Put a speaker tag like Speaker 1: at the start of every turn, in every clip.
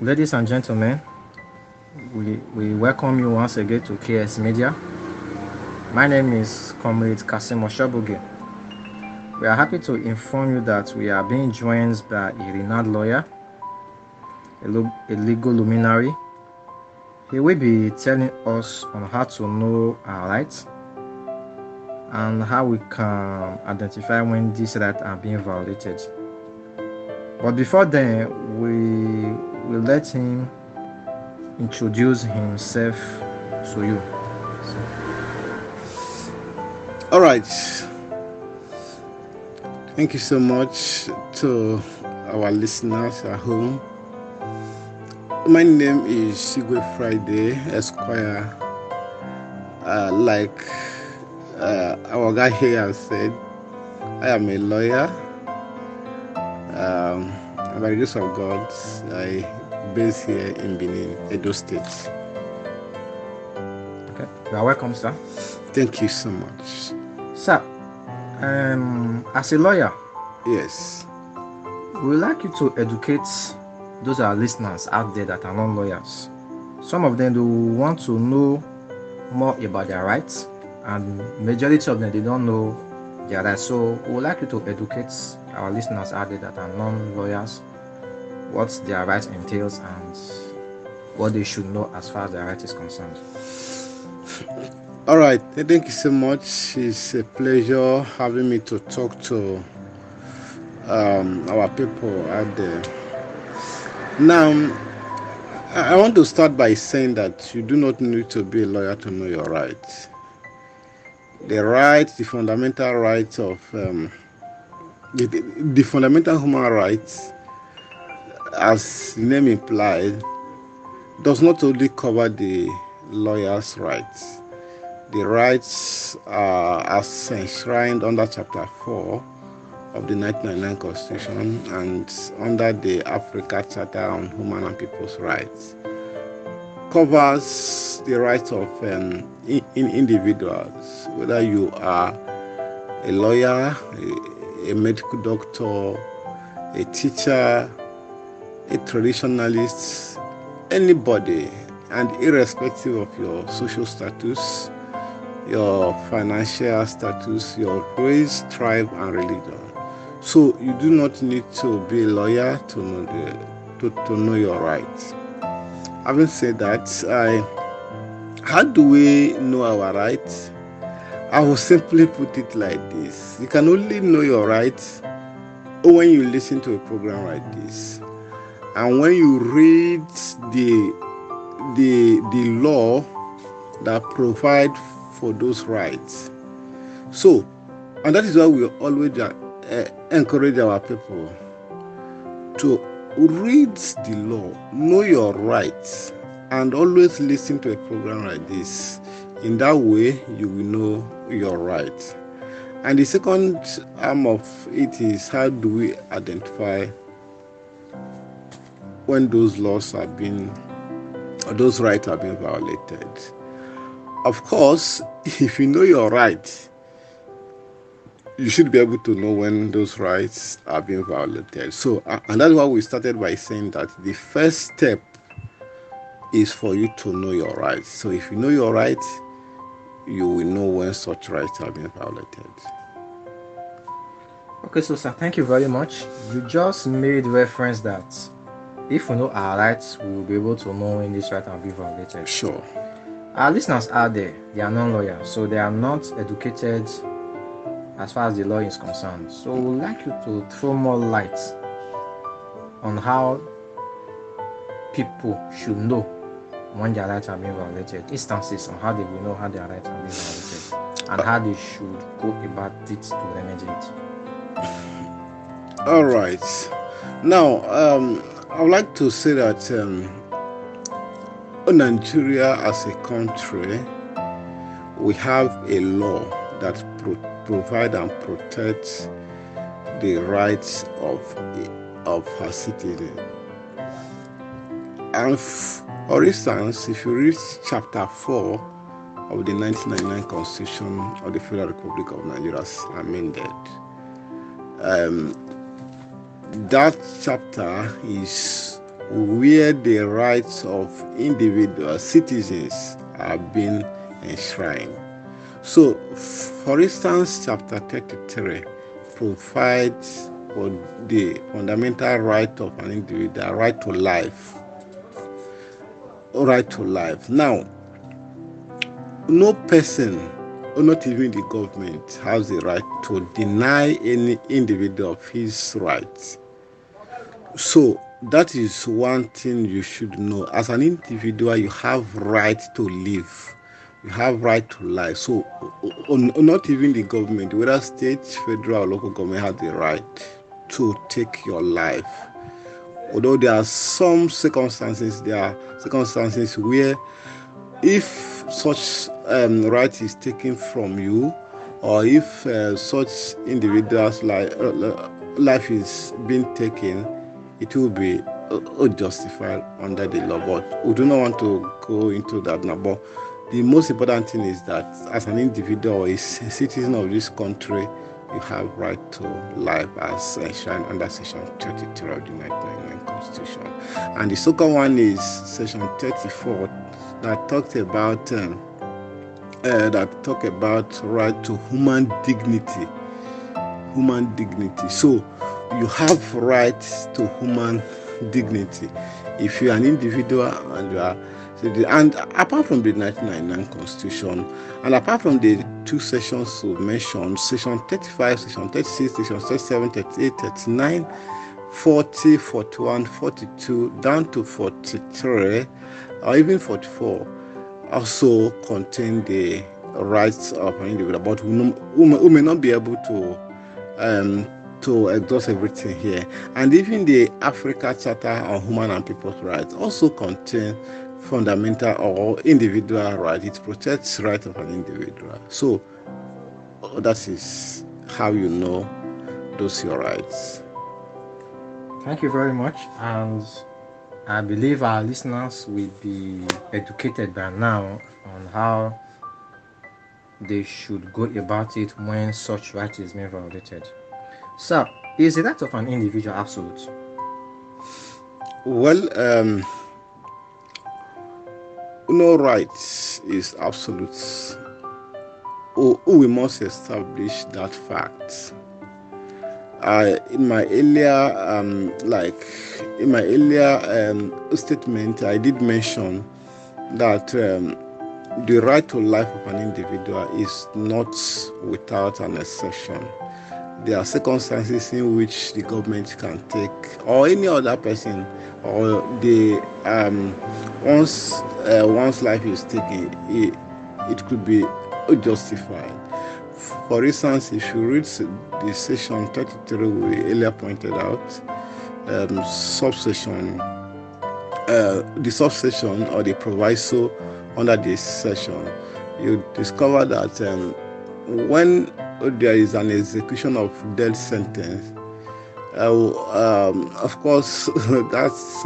Speaker 1: Ladies and gentlemen, we welcome you once again to KS Media. My name is Comrade Kasim Oshobuge. We are happy to inform you that we are being joined by a renowned lawyer, a legal luminary. He will be telling us on how to know our rights and how we can identify when these rights are being violated. But before then, we will let him introduce himself to you.
Speaker 2: All right. Thank you so much to our listeners at home. My name is Sigwe Friday Esquire. Like our guy here has said, I am a lawyer. And by the grace of God, I base here in Benin, Edo State.
Speaker 1: Okay, you are welcome, sir.
Speaker 2: Thank you so much.
Speaker 1: Sir, as a lawyer,
Speaker 2: Yes.
Speaker 1: we would like you to educate those our listeners out there that are non lawyers. Some of them do want to know more about their rights, and majority of them they don't know their rights. So we would like you to educate our listeners out there that are non lawyers what their rights entails and what they should know as far as their right is concerned.
Speaker 2: All right. Thank you so much. It's a pleasure having me to talk to our people out there. Now, I want to start by saying that you do not need to be a lawyer to know your rights. The fundamental rights of the fundamental human rights, as the name implied, does not only cover the lawyer's rights. The rights are as enshrined under Chapter 4 of the 1999 Constitution and under the Africa Charter on Human and People's Rights. Covers the rights of individuals, whether you are a lawyer, a medical doctor, a teacher, a traditionalist, anybody, and irrespective of your social status, your financial status, your race, tribe, and religion. So you do not need to be a lawyer to know your rights. Having said that, how do we know our rights? I will simply put it like this: you can only know your rights when you listen to a program like this, and when you read the law that provide for those rights. So, and that is why we always encourage our people to read the law, know your rights, and always listen to a program like this. In that way, you will know your rights. And the second arm of it is, how do we identify when those laws are being, or those rights are being violated? Of course, if you know your rights, you should be able to know when those rights are being violated. So, and that's why we started by saying that the first step is for you to know your rights. So if you know your rights, you will know when such rights are being violated.
Speaker 1: Okay, so sir, thank you very much. You just made reference that if we know our rights, we will be able to know when these rights are being violated.
Speaker 2: Sure.
Speaker 1: Our listeners out there, they are non-lawyers, so they are not educated as far as the law is concerned. So we would like you to throw more light on how people should know when their rights are being violated, instances on how they will know how their rights are being violated, and how they should go about it to remedy it.
Speaker 2: All right. Now, I would like to say that Nigeria as a country, we have a law that provide and protect the rights of her citizens. And for instance, if you read Chapter 4 of the 1999 Constitution of the Federal Republic of Nigeria as amended, that chapter is where the rights of individual citizens are being enshrined. So, for instance, chapter 33 provides for the fundamental right of an individual, right to life. Right to life. Now, no person, or not even the government, has the right to deny any individual of his rights. So that is one thing you should know. As an individual, you have right to live. You have right to life. So not even the government, whether state, federal, or local government, has the right to take your life. Although there are some circumstances, where if such right is taken from you, or if such individual's life is being taken, it will be justified under the law. But we do not want to go into that now. But the most important thing is that as an individual or a citizen of this country, you have right to life as enshrined under Section 33 of the 1999 Constitution. And the second one is Section 34 that talks about right to human dignity. Human dignity. So you have rights to human dignity if you are an individual and you are. And apart from the 1999 Constitution, and apart from the two sections we mentioned, Section 35, Section 36, Section 37, 38, 39, 40, 41, 42, down to 43, or even 44, also contain the rights of an individual, but who may not be able to exhaust everything here. And even the Africa Charter on Human and People's Rights also contain fundamental or individual rights. It protects the right of an individual. So that is how you know those your rights.
Speaker 1: Thank you very much. And I believe our listeners will be educated by now on how they should go about it when such right is being violated. So, is the right of an individual absolute?
Speaker 2: Well, no right is absolute. We must establish that fact. In my earlier statement, I did mention that the right to life of an individual is not without an exception. There are circumstances in which the government can take, or any other person, or the once life is taken, it could be justified. For instance, if you read the section 33 we earlier pointed out, the subsection or the proviso under this section, you discover that when there is an execution of death sentence, of course, that's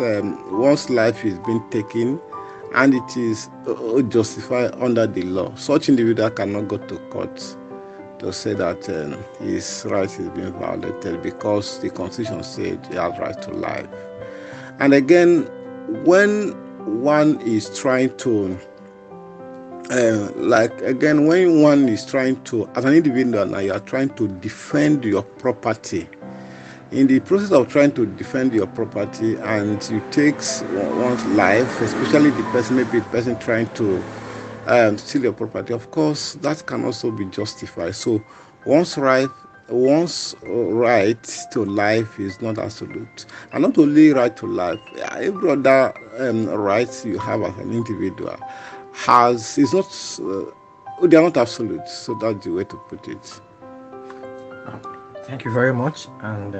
Speaker 2: once life is being taken and it is justified under the law. Such individual cannot go to court to say that his right is being violated because the Constitution said he has right to life. And again, when one is trying to when one is trying to, as an individual now, you are trying to defend your property. In the process of trying to defend your property, and you take one's life, especially the person trying to steal your property, of course, that can also be justified. So one's right to life is not absolute, and not only right to life, every other rights you have as an individual is not they are not absolute. So that's the way to put it.
Speaker 1: Thank you very much, and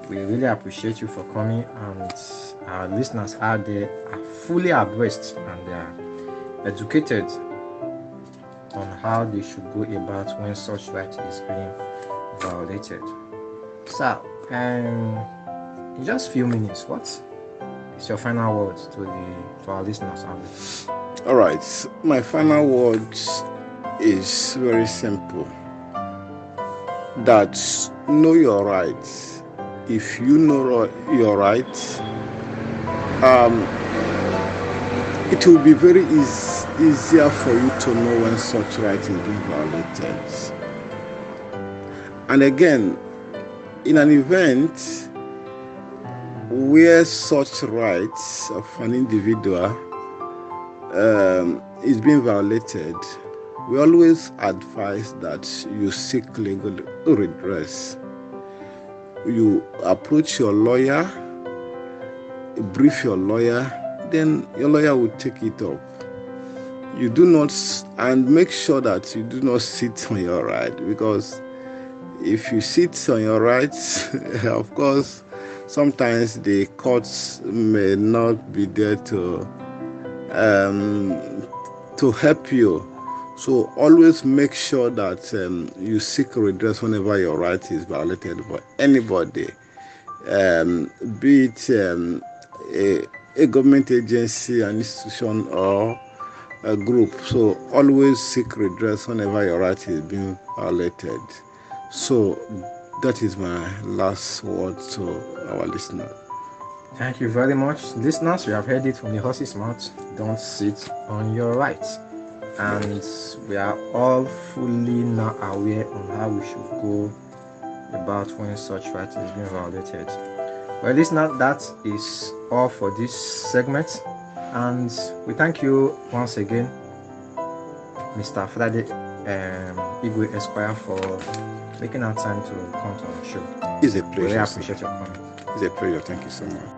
Speaker 1: we really appreciate you for coming. And our listeners out there are fully abreast and they are educated on how they should go about when such right is being violated. So, in just a few minutes, what is your final words to our listeners out there?
Speaker 2: All right, my final words is very simple. That know your rights. If you know your rights, um, it will be very easier for you to know when such right is being violated. And again, in an event where such rights of an individual is being violated, we always advise that you seek legal redress. You approach your lawyer, brief your lawyer, then your lawyer will take it up. You do not, and make sure that you do not sit on your right, because if you sit on your rights, of course, sometimes the courts may not be there to help you. So always make sure that you seek redress whenever your right is violated by anybody, be it a government agency, an institution, or a group. So always seek redress whenever your right is being violated. So that is my last word to our listener.
Speaker 1: Thank you very much, listeners. You have heard it from the horse's mouth. Don't sit on your rights. And we are all fully now aware on how we should go about when such right is being violated. Well, listener, that is all for this segment, and we thank you once again, Mr. Friday Igwe Esquire, for making our time to come to our show.
Speaker 2: It's a pleasure.
Speaker 1: We really appreciate your comment.
Speaker 2: It's a pleasure. Thank you so much.